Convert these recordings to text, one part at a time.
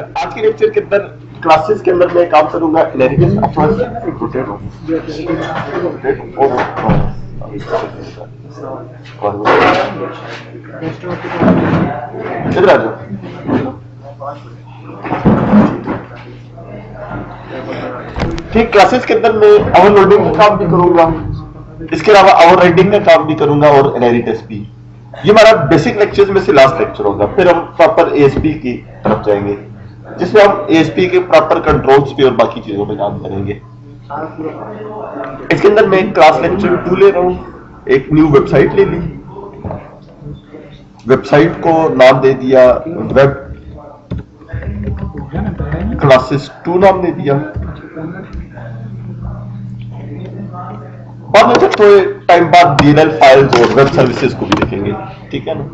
आज के लेक्चर के अंदर क्लासेस के अंदर मैं काम करूंगा इनहेरिटेंस इधर आ जाओ। ठीक, क्लासेस के अंदर मैं ओवरलोडिंग का काम भी करूंगा, इसके अलावा ओवर राइटिंग का काम भी करूंगा और इनहेरिटेंस भी। ये हमारा बेसिक लेक्चर्स में से लास्ट लेक्चर होगा। फिर हम प्रॉपर एएसपी की तरफ जाएंगे जिसमें हम एएसपी के प्रॉपर कंट्रोल्स पे और बाकी चीजों पे काम करेंगे। इसके अंदर मैं क्लास लेक्चर 2 ले रहा हूँ। एक न्यू वेबसाइट ले ली, वेबसाइट को नाम दे दिया वेब क्लासेस 2 नाम दे दिया। बाद में फिर थोड़े टाइम बाद DLL फाइल्स और वेब सर्विसेज को भी देखेंगे, ठीक है ना।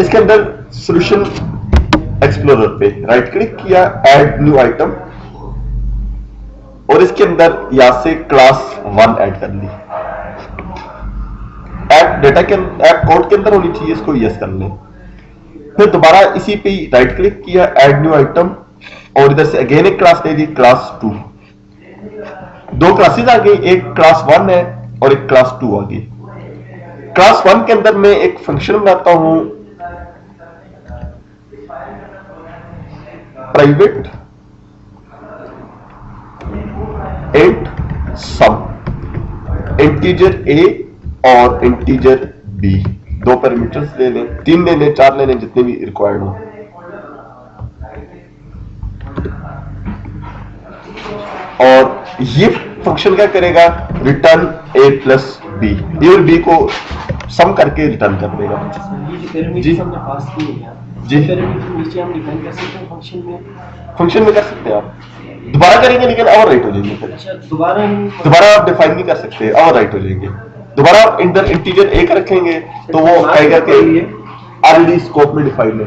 इसके अंदर सॉल्यूशन एक्सप्लोरर पे राइट क्लिक किया, ऐड न्यू आइटम, और इसके अंदर यहां से क्लास 1 ऐड कर ली। ऐड डेटा के ऐप कोड के अंदर होनी चाहिए, इसको यस कर लें। फिर दोबारा इसी पे राइट क्लिक किया, ऐड न्यू आइटम, और इधर से अगेन एक क्लास ले ली, क्लास 2। दो क्लासेस आ गई, एक क्लास 1 है और एक क्लास 2 आ गई। क्लास 1 के अंदर मैं एक फंक्शन बनाता हूं, private int sum, integer a और इंटीजर b, दो पैरामीटर्स ले लें, 3 ले लें, 4 ले लें, जितने भी रिक्वायर्ड हो। और ये फंक्शन क्या करेगा, return a plus b, a और b को सम करके रिटर्न कर देगा। जी जी, फंक्शन में कर सकते हैं आप, दोबारा करेंगे लेकिन ओवर राइट हो जाएंगे। फिर दोबारा आप डिफाइन नहीं कर सकते, ओवर राइट हो जाएंगे। दोबारा आप इंटर इंटीजर a का रखेंगे तो वो कहेगा कि ऑलरेडी स्कोप में डिफाइन है।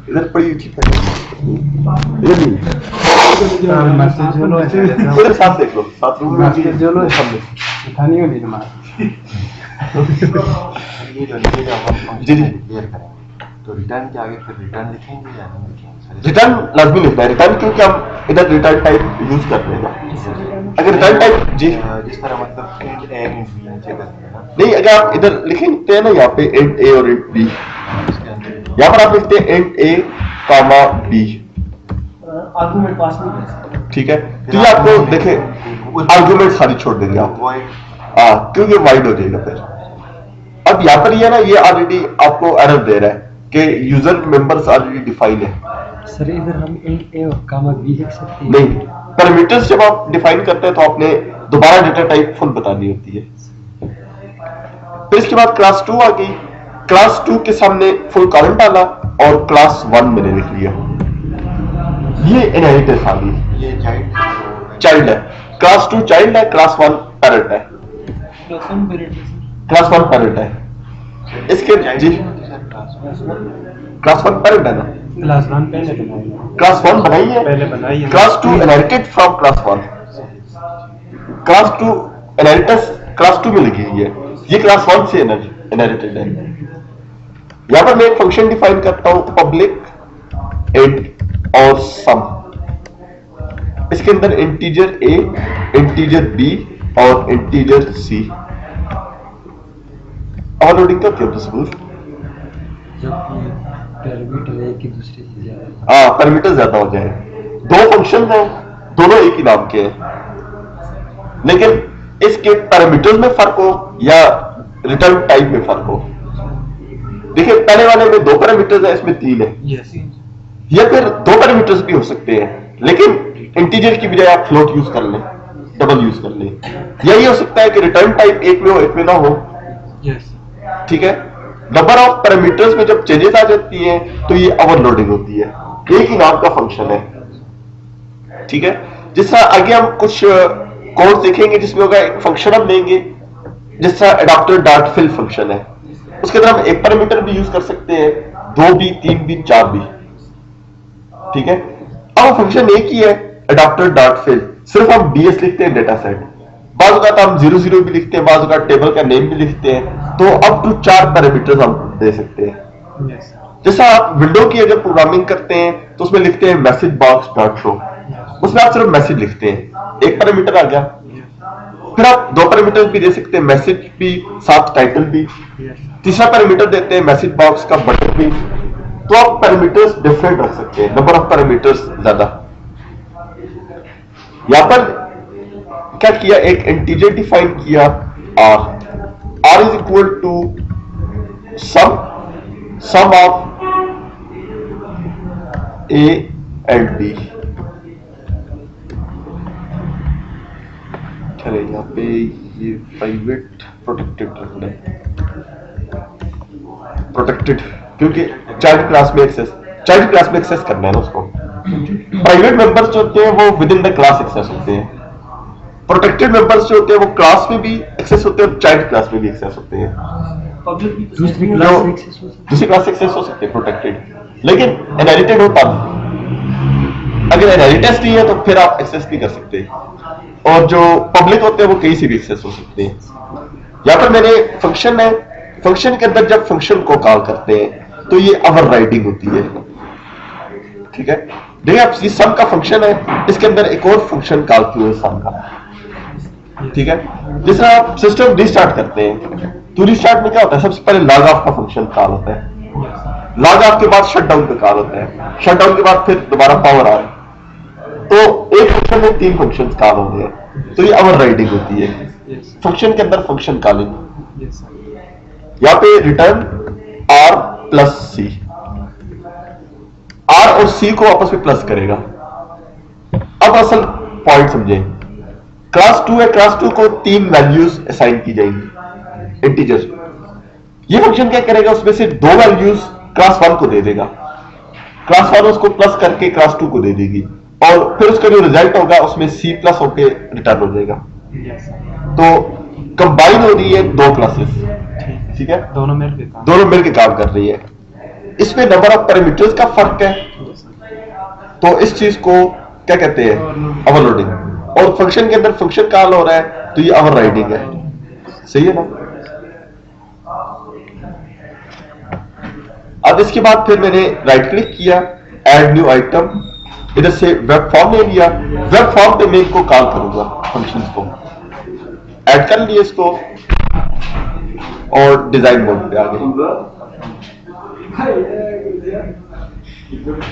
इधर पड़ी थी, इधर साथ देख लो, साथ रूम में जी जी। तो रिटर्न के आगे फिर रिटर्न लिखेंगे या नहीं लिखेंगे? रिटर्न लाजमी लिखना है, रिटर्न क्योंकि हम इधर रिटर्न टाइप यूज कर रहे हैं। अगर रिटर्न टाइप जी जिस तरह मतलब इंट ए इंट बी नीचे करते हैं ना, नहीं, अगर आप इधर लिखेंगे ना यहाँ पे इंट ए और इंट बी, यहाँ पर आप लिखते हैं इंट ए कामा बी, आर्गुमेंट पास नहीं कर सकते, ठीक है। तो ये आपको देखें आर्गुमेंट सारी छोड़ देंगे आप, क्योंकि वाइड हो जाएगा फिर। अब यहाँ पर ये ना, ये ऑलरेडी आपको एरर दे रहा है कि यूजर मेंबर्स ऑलरेडी डिफाइन है। सर इधर हम इंट ए और कामा बी लिख सकते हैं? नहीं, पैरामीटर्स जब आप डिफाइन करते हैं तो आपने दोबारा डेटा टाइप फुल बतानी होती है। फिर इसके बाद क्लास 2 आ गई, क्लास 2 के सामने फुल कॉलम डाला और क्लास 1 मैंने लिख लिया। ये इनहेरिटेंस आ गई, ये चाइल्ड है, क्लास 2 चाइल्ड है, क्लास 1 पैरेंट है, क्लास 1 पैरेंट है। इसके जी क्लास 1 पैरेंट है ना, क्लास 1 पहले बनाई है, क्लास 1 बनाई है, पहले बनाई है। Class 2 inherited from class 1, class 2 inheritance class 2 में लिखी हुई है, ये क्लास 1 से इनहेरिटेड है। यहां पर मैं एक फंक्शन डिफाइन करता हूं, पब्लिक इंट और सम। इसके अंदर इंटीजर a, इंटीजर b और इंटीजर c। ओवरलोडिंग का क्या तस्वीर, पैरामीटर एक ही दूसरे से ज्यादा, हाँ पैरामीटर ज्यादा हो जाए। दो फंक्शन हैं, दोनों एक ही नाम के हैं, लेकिन इसके पैरामीटर्स में फर्क हो या रिटर्न टाइप में फर्क हो। देखिए पहले वाले में 2 पैरामीटर्स है, इसमें 3 है। यस, या फिर 2 पैरामीटर्स भी हो सकते हैं, लेकिन इंटीजर की बजाय आप फ्लोट यूज कर लें, डबल यूज कर लें। यही हो सकता है कि रिटर्न टाइप एक में हो, एक में ना हो, यस, ठीक है। नंबर ऑफ पैरामीटर्स में जब चेंजेस आ जाती हैं तो ये ओवरलोडिंग होती है, एक ही नाम का फंक्शन है, ठीक है। जिस तरह आगे हम कुछ कोड देखेंगे जिसमें होगा एक फंक्शन हम लेंगे, जिस तरह एडाप्टर डॉट फिल फंक्शन है, उसके अंदर हम एक पैरामीटर भी यूज कर सकते हैं, 2 भी, 3 भी, 4 भी, ठीक है। अब फंक्शन एक ही है, एडाप्टर डॉट फिल, सिर्फ हम DS लिखते हैं डेटा सेट, बाज़ औक़ात हम 00 भी लिखते हैं, बाज़ औक़ात टेबल का नेम भी लिखते हैं, तो अप टू 4 पैरामीटर्स हम दे सकते हैं। जैसा आप विंडो की अगर प्रोग्रामिंग करते हैं तो उसमें लिखते हैं मैसेज बॉक्स डॉट शो, उसमें आप सिर्फ मैसेज लिखते हैं, एक पैरामीटर आ गया। फिर आप दो पैरामीटर भी दे सकते हैं, मैसेज भी साथ टाइटल भी। तीसरा पैरामीटर देते हैं मैसेज बॉक्स का बटन भी। तो आप पैरामीटर्स डिफरेंट रख सकते हैं, नंबर ऑफ पैरामीटर्स ज्यादा। यहां पर क्या किया, एक इंटीजर डिफाइन किया r is equal to sum of a and b। चले यहाँ पे ये प्राइवेट प्रोटेक्टेड रखना है, प्रोटेक्टेड क्योंकि चाइल्ड क्लास में एक्सेस करना है ना उसको। प्राइवेट मेंबर्स जो होते हैं वो within the class access होते हैं, प्रोटेक्टेड मेंबर्स जो होते हैं वो क्लास में भी एक्सेस होते हैं और चाइल्ड क्लास में भी एक्सेस होते हैं। दूसरी क्लास से एक्सेस हो सकते हैं प्रोटेक्टेड, लेकिन इनहेरिटेड होता अगर इनहेरिटेंस नहीं है तो फिर आप एक्सेस नहीं कर सकते। और जो पब्लिक होते हैं वो कहीं से भी एक्सेस हो सकते हैं। यहां पर मेरे फंक्शन है, फंक्शन के अंदर जब फंक्शन को कॉल करते हैं तो ये ओवरराइडिंग होती है। ठीक है, देखिए आप ये सम का फंक्शन है, इसके अंदर एक और फंक्शन कॉल किया है सम का। ठीक है, जिस तरह आप सिस्टम रीस्टार्ट करते हैं तो रीस्टार्ट में क्या होता है, सबसे पहले लॉग ऑफ का फंक्शन कॉल होता है, लॉग ऑफ के बाद शट डाउन का कॉल होता है, शट डाउन के बाद फिर दोबारा पावर ऑन। तो एक फंक्शन में तीन फंक्शंस कॉल होंगे, तो ये ओवरराइडिंग होती है फंक्शन के अंदर फंक्शन कॉलिंग। यहां पे रिटर्न r प्लस सी, r और c को आपस में प्लस करेगा। अब असल पॉइंट समझें, क्लास 2 है, क्लास 2 को तीन वैल्यूज असाइन की जाएंगी इंटीजर्स। ये फंक्शन क्या करेगा, उसमें से दो वैल्यूज क्लास 1 को दे देगा, क्लास 1 उसको प्लस करके क्लास 2 को दे देगी, और फिर उसका जो रिजल्ट होगा उसमें c प्लस होके रिटर्न हो जाएगा। तो कंबाइन हो रही है दो क्लासेस, ठीक है, दोनों मिलकर काम कर रही है। इसमें नंबर ऑफ पैरामीटर्स का फर्क है, तो इस चीज को क्या कहते हैं, ओवरलोडिंग। और फंक्शन के अंदर फंक्शन कॉल हो रहा है तो ये ओवरराइडिंग है, सही है ना। अब इसके बाद फिर मैंने राइट क्लिक किया, ऐड न्यू आइटम, इधर से वेब फॉर्म ले लिया, वेब फॉर्म पे मैं इनको कॉल करूंगा, फंक्शंस को ऐड कर लिया इसको, और डिजाइन मोड पे आ गए।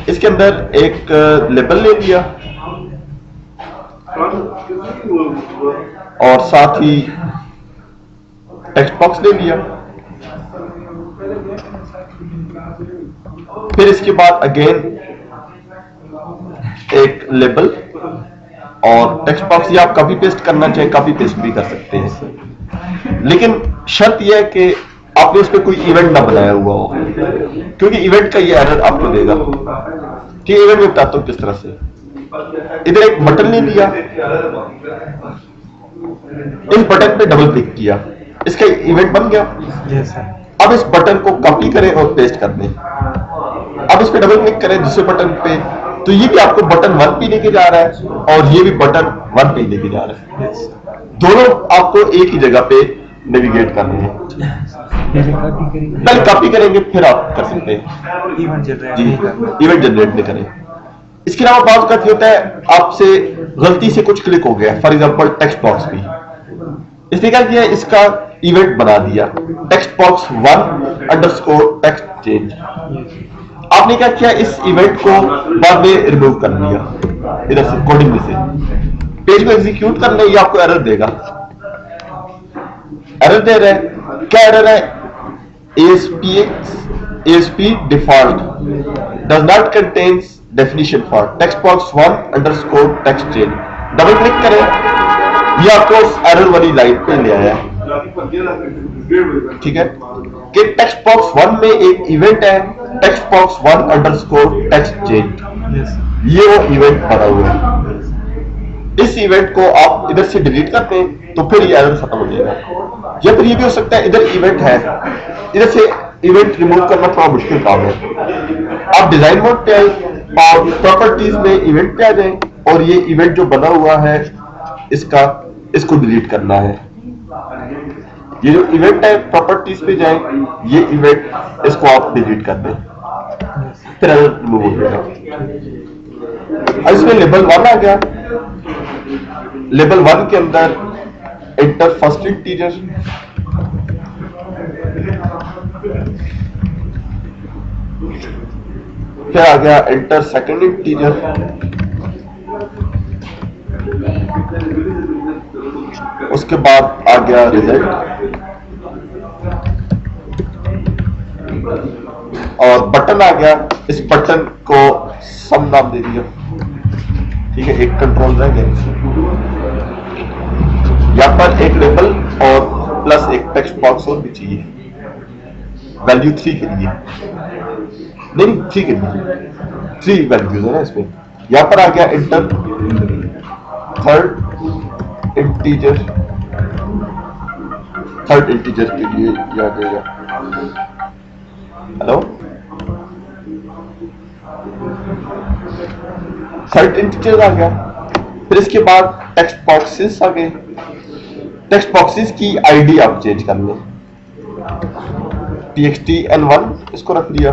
इसके अंदर एक लेबल ले लिया और साथ ही टेक्स्ट बॉक्स ले लिया। फिर इसके बाद अगेन एक लेबल और टेक्स्ट बॉक्स, ये आप कॉपी पेस्ट करना चाहे कॉपी पेस्ट भी कर सकते हैं, लेकिन शर्त यह है कि आपने इस पे कोई इवेंट ना बनाया हुआ हो, क्योंकि इवेंट का ये एरर आपको देगा। ठीक है, इवेंट में बताता हूं किस तरह से। इधर एक बटन ले लिया, इस बटन पे डबल क्लिक किया, इसका इवेंट बन गया। अब इस बटन को कॉपी करें और पेस्ट कर दें। अब इस पे डबल क्लिक करें दूसरे बटन पे, तो ये भी आपको बटन 1 पे लेके जा रहा है और ये भी बटन 1 पे लेके जा रहा है। दोनों आपको एक ही जगह पे नेविगेट करने हैं। पहले कॉपी करेंगे फिर आप कर सकते हैं, इवेंट जनरेट नहीं करें। इसके अलावा बात करती होता है आपसे गलती से कुछ क्लिक हो गया, फॉर एग्जांपल टेक्स्ट बॉक्स भी, इसने क्या किया, इसका इवेंट बना दिया text box 1 underscore text change. आपने क्या किया, इस इवेंट को बाद में रिमूव कर लिया इधर से कोडिंग में से। पेज को एग्जीक्यूट कर ले, ये आपको एरर देगा, एरर दे रहे हैं। क्या एरर है, ASP default does not contains definition for text box 1 underscore text change. Double click करें, ये आपको एरर वाली लाइन पे ले आया है। ठीक है, कि टेक्स्ट बॉक्स 1 में एक इवेंट है text box 1 underscore text change, ये वो इवेंट बना हुआ है। इस इवेंट को आप इधर से डिलीट करते हैं तो फिर ये एरर खत्म हो जाएगा। या फिर ये भी हो सकता है इधर इवेंट है, इधर से इवेंट रिमूव करना थोड़ा मुश्किल काम है। आप डिजाइन मोड पे आए और प्रॉपर्टीज में इवेंट पे आ जाएं और ये इवेंट जो बना हुआ है इसको डिलीट करना है। ये जो इवेंट है प्रॉपर्टीज पे जाएं, ये इवेंट इसको आप डिलीट कर दें। फिर एरर रिमूव हो जाएगा। अब इसमें लेवल 1 आ गया। लेवल 1 के अंदर इंटर फर्स्ट इंटीजर, फिर आ गया इंटर सेकंड इंटीजर, उसके बाद आ गया रिजल्ट, और बटन आ गया। इस बटन को सम नाम दे दिया, ठीक है, एक कंट्रोल रह गया। यहां पर एक लेबल और प्लस एक टेक्स्ट बॉक्स और भी चाहिए, वैल्यू 3 के लिए, नहीं 3 के लिए, 3 वैल्यूज है ना इसमें। यहां पर आ गया inter third integer, third integer के लिए याद देगा। हेलो, थर्ड इंटीजर आ गया। फिर इसके बाद टेक्स्ट बॉक्सेस आ गए। टेक्स्ट बॉक्सेस की आईडी आप चेंज कर लें, txt n1 इसको रख लिया,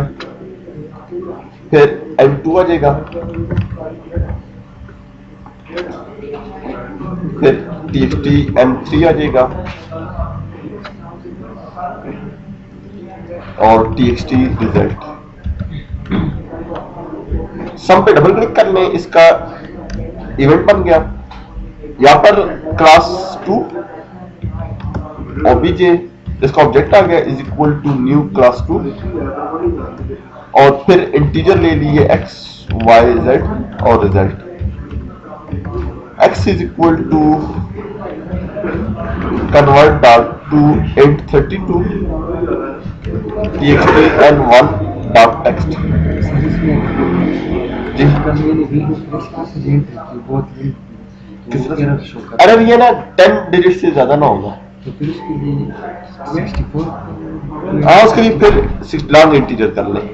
फिर n2 आ जाएगा, फिर txt n3 आ जाएगा, और txt रिजल्ट। सम पे डबल क्लिक कर लें, इसका इवेंट बन गया। यहां पर क्लास 2 ओबीजे, इसका ऑब्जेक्ट आ गया, is equal to new class 2, और फिर इंटीजर ले लिए x y z और result. x is equal to convert dot to int 32 txt n1 dot text. जी अरे ये ना 10 डिजिट से ज्यादा ना होगा, तो फिर उसके लिए 64 हाँ उसके लिए फिर लॉन्ग इंटीजर कर लें,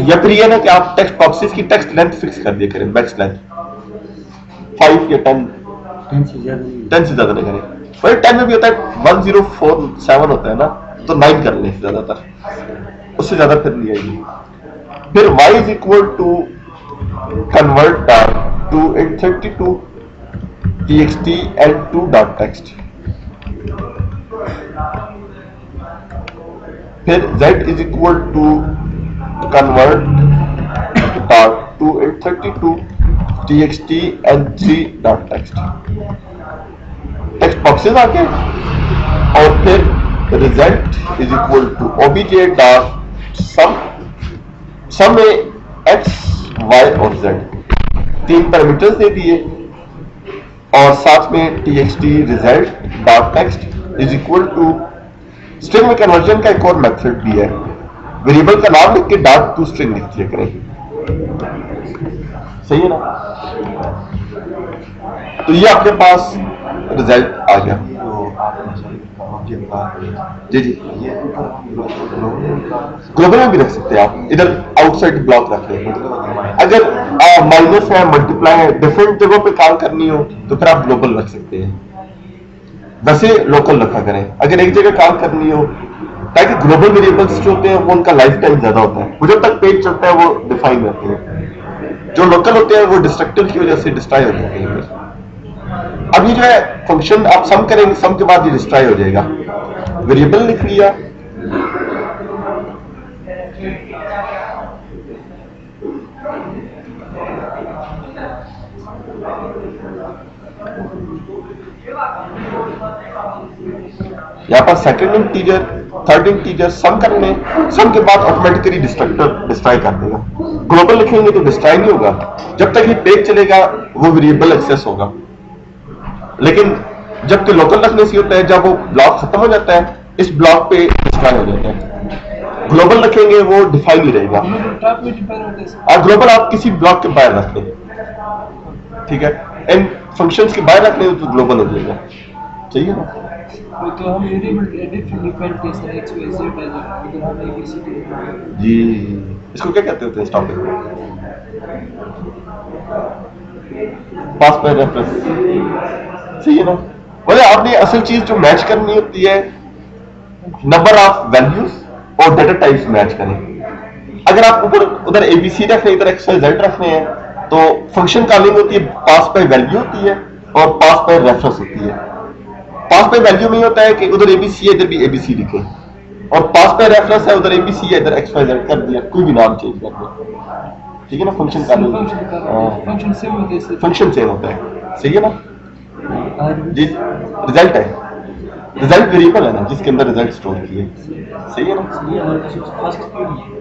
या फिर ये ना कि आप टेक्स्ट बॉक्सेस की टेक्स्ट लेंथ फिक्स कर दिया करें, मैक्स लेंथ 5 या 10 से ज्यादा नहीं। से ज्यादा नहीं करें। पर 10 में भी होता है 1047 होता है ना, तो 9 कर लें ज्यादातर, उससे ज्यादा फिर नहीं आएगी। फिर y is equal to convert dot to int 32 txt n2 dot text. फिर z is equal to convert dot to int 32 txt n3 dot text. Text boxes आ गए, और फिर result is equal to obj dot sum. Sum में x y और z 3 parameters दे दिए, और साथ में txt result dot text is equal to string में कन्वर्जन का एक और मेथड भी है, वेरिएबल का नाम लिख के डॉट टू स्ट्रिंग लिख दिया करें। सही है ना? तो ये आपके पास रिजल्ट आ गया। तो आपने सही ऑब्जेक्ट का जी जी, ये ग्लोबल में भी रख सकते हैं आप, इधर आउटसाइड ब्लॉक रख लें। अगर माइनस है, मल्टीप्लाई है, डिफरेंट जगहों पे काम करनी हो तो फिर आप ग्लोबल रख सकते हैं, वैसे लोकल रखा करें अगर एक जगह काम करनी हो, ताकि ग्लोबल वेरिएबल्स जो होते हैं वो उनका लाइफ टाइम ज्यादा होता है, वो जब तक पेज चलता है वो डिफाइन रहते हैं। जो लोकल होते हैं वो डिस्ट्रक्टर की वजह से डिस्ट्रॉय हो जाते हैं। अब ये जो है फंक्शन आप सम करेंगे, सम के बाद ये डिस्ट्रॉय हो जाएगा। वेरिएबल लिख लिया, यहाँ पर सेकंड इंटीजर, थर्ड इंटीजर सम कर लें, सम के बाद ऑटोमेटिकली डिस्ट्रक्टर डिस्ट्रॉय कर देगा। ग्लोबल लिखेंगे तो डिस्ट्रॉय नहीं होगा, जब तक ये पेज चलेगा वो वेरिएबल एक्सेस होगा। लेकिन जबकि लोकल रखने से होता है, जब वो ब्लॉक खत्म हो जाता है इस ब्लॉक पे डिस्ट्रॉय हो जाता है। ग्लोबल रखेंगे वो डिफाइन ही रहेगा, और ग्लोबल आप किसी ब्लॉक के बाहर रख लें, ठीक है, इन फंक्शंस के बाहर रखने तो ग्लोबल हो जाएगा। चाहिए ना? तो हम वेरिएबल एडिट डिफाइन कर सकते हैं, x y z अगर हम abcd जी, इसको क्या कहते होते हैं इस टॉपिक में? पास बाय रेफरेंस। सही है ना? बोले आपने असल चीज जो मैच करनी होती है, नंबर ऑफ वैल्यूज और डेटा टाइप्स मैच करें। अगर आप ऊपर उधर एबीसी रख रहे हैं, इधर एक्स वाई जेड रख रहे हैं, तो फंक्शन कॉलिंग होती है, पास बाय वैल्यू होती है और पास बाय रेफरेंस होती है। पास बाय वैल्यू में ये होता है कि उधर एबीसी है, इधर भी एबीसी लिखे, और पास बाय रेफरेंस है, उधर एबीसी है, इधर एक्स वाई जेड कर दिया, कोई भी नाम चेंज कर दिया, ठीक है ना। फंक्शन कॉलिंग, फंक्शन सेम होते हैं। फंक्शन सेम होता है, सही है ना जी। रिजल्ट है, रिजल्ट वेरिएबल है ना, जिसके अंदर रिजल्ट स्टोर किए, सही है ना ये हमारे पास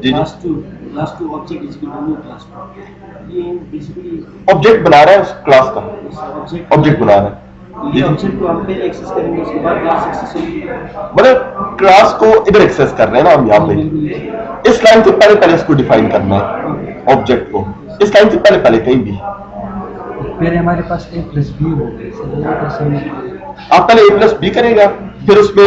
जी। Last two object is equal to class two. ये बेसिकली ऑब्जेक्ट बना रहा है उस क्लास का, ऑब्जेक्ट बना रहा है ये ऑब्जेक्ट को हम फिर एक्सेस करेंगे, उसके बाद क्लास एक्सेस होगी। मतलब क्लास को इधर एक्सेस कर रहे हैं ना हम यहाँ पे। इस लाइन से पहले पहले इसको डिफाइन करना है ऑब्जेक्ट को, इस लाइन से पहले पहले कहीं भी। फिर हमारे पास a प्लस बी हो गया, आप पहले a प्लस बी करेगा, फिर उसमें